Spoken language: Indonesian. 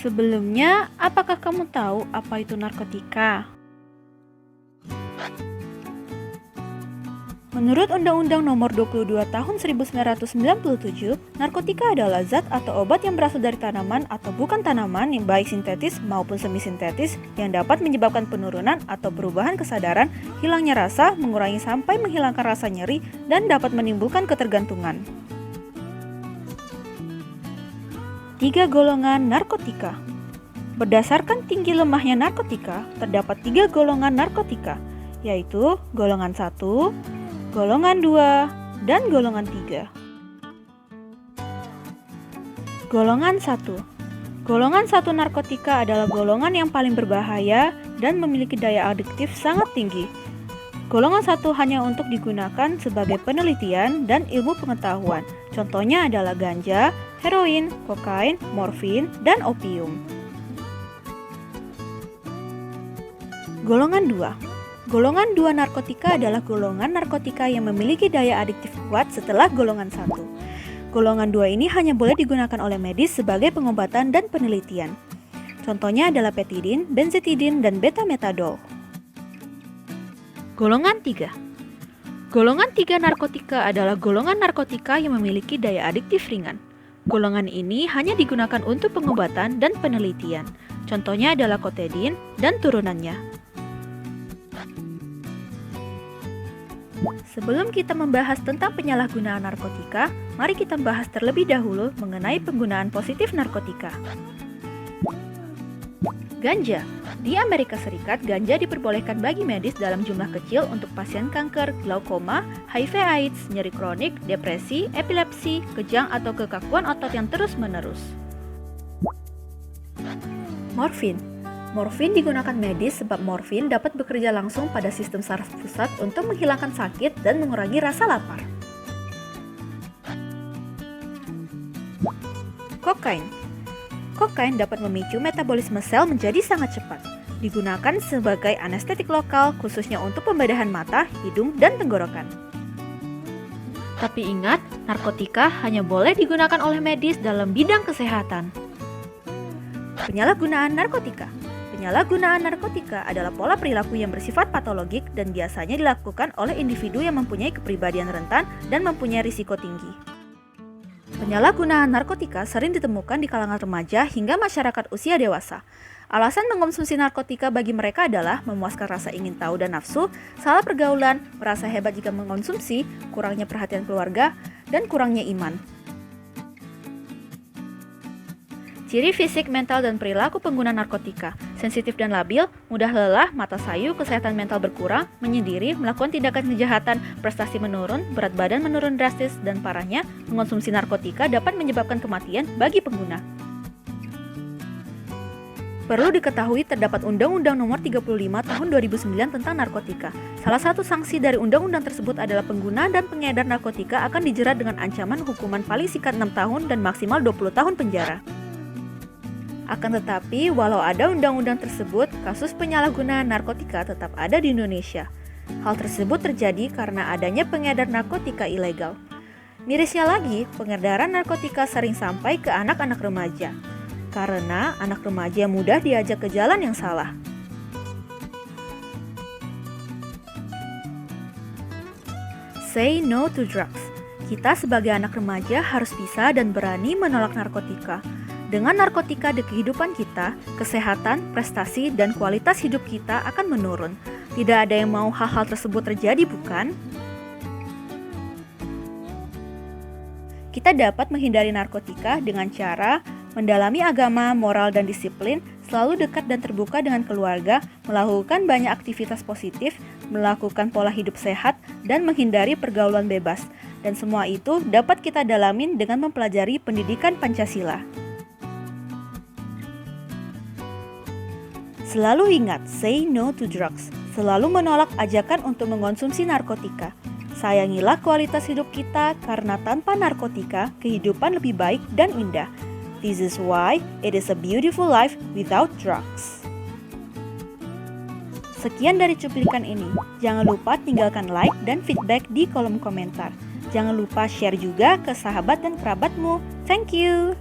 Sebelumnya, apakah kamu tahu apa itu narkotika? Menurut Undang-Undang Nomor 22 Tahun 1997, narkotika adalah zat atau obat yang berasal dari tanaman atau bukan tanaman yang baik sintetis maupun semi-sintetis yang dapat menyebabkan penurunan atau perubahan kesadaran, hilangnya rasa, mengurangi sampai menghilangkan rasa nyeri, dan dapat menimbulkan ketergantungan. 3 golongan narkotika. Berdasarkan tinggi lemahnya narkotika, terdapat 3 golongan narkotika, yaitu golongan 1, golongan 2, dan golongan 3. Golongan 1. Golongan 1 narkotika adalah golongan yang paling berbahaya dan memiliki daya adiktif sangat tinggi. Golongan 1 hanya untuk digunakan sebagai penelitian dan ilmu pengetahuan. Contohnya adalah ganja, heroin, kokain, morfin, dan opium. Golongan 2. Golongan 2 narkotika adalah golongan narkotika yang memiliki daya adiktif kuat setelah golongan 1. Golongan 2 ini hanya boleh digunakan oleh medis sebagai pengobatan dan penelitian. Contohnya adalah petidin, benzetidin, dan betametadol. Golongan 3. Golongan 3 narkotika adalah golongan narkotika yang memiliki daya adiktif ringan. Golongan ini hanya digunakan untuk pengobatan dan penelitian. Contohnya adalah kotedin dan turunannya. Sebelum kita membahas tentang penyalahgunaan narkotika, mari kita bahas terlebih dahulu mengenai penggunaan positif narkotika. Ganja. Di Amerika Serikat, ganja diperbolehkan bagi medis dalam jumlah kecil untuk pasien kanker, glaukoma, HIV/AIDS, nyeri kronik, depresi, epilepsi, kejang atau kekakuan otot yang terus-menerus. Morfin. Morfin digunakan medis sebab morfin dapat bekerja langsung pada sistem saraf pusat untuk menghilangkan sakit dan mengurangi rasa lapar. Kokain. Kokain dapat memicu metabolisme sel menjadi sangat cepat. Digunakan sebagai anestetik lokal khususnya untuk pembedahan mata, hidung, dan tenggorokan. Tapi ingat, narkotika hanya boleh digunakan oleh medis dalam bidang kesehatan. Penyalahgunaan narkotika. Penyalahgunaan narkotika adalah pola perilaku yang bersifat patologik dan biasanya dilakukan oleh individu yang mempunyai kepribadian rentan dan mempunyai risiko tinggi. Penyalahgunaan narkotika sering ditemukan di kalangan remaja hingga masyarakat usia dewasa. Alasan mengkonsumsi narkotika bagi mereka adalah memuaskan rasa ingin tahu dan nafsu, salah pergaulan, merasa hebat jika mengkonsumsi, kurangnya perhatian keluarga, dan kurangnya iman. Ciri fisik, mental, dan perilaku pengguna narkotika: sensitif dan labil, mudah lelah, mata sayu, kesehatan mental berkurang, menyendiri, melakukan tindakan kejahatan, prestasi menurun, berat badan menurun drastis, dan parahnya, mengonsumsi narkotika dapat menyebabkan kematian bagi pengguna. Perlu diketahui terdapat Undang-Undang Nomor 35 Tahun 2009 tentang narkotika. Salah satu sanksi dari undang-undang tersebut adalah pengguna dan pengedar narkotika akan dijerat dengan ancaman hukuman paling singkat 6 tahun dan maksimal 20 tahun penjara. Akan tetapi, walau ada undang-undang tersebut, kasus penyalahgunaan narkotika tetap ada di Indonesia. Hal tersebut terjadi karena adanya pengedar narkotika ilegal. Mirisnya lagi, pengedaran narkotika sering sampai ke anak-anak remaja, karena anak remaja mudah diajak ke jalan yang salah. Say no to drugs. Kita sebagai anak remaja harus bisa dan berani menolak narkotika. Dengan narkotika di kehidupan kita, kesehatan, prestasi, dan kualitas hidup kita akan menurun. Tidak ada yang mau hal-hal tersebut terjadi, bukan? Kita dapat menghindari narkotika dengan cara mendalami agama, moral, dan disiplin, selalu dekat dan terbuka dengan keluarga, melakukan banyak aktivitas positif, melakukan pola hidup sehat, dan menghindari pergaulan bebas. Dan semua itu dapat kita dalamin dengan mempelajari pendidikan Pancasila. Selalu ingat, say no to drugs. Selalu menolak ajakan untuk mengonsumsi narkotika. Sayangilah kualitas hidup kita karena tanpa narkotika, kehidupan lebih baik dan indah. This is why it is a beautiful life without drugs. Sekian dari cuplikan ini. Jangan lupa tinggalkan like dan feedback di kolom komentar. Jangan lupa share juga ke sahabat dan kerabatmu. Thank you.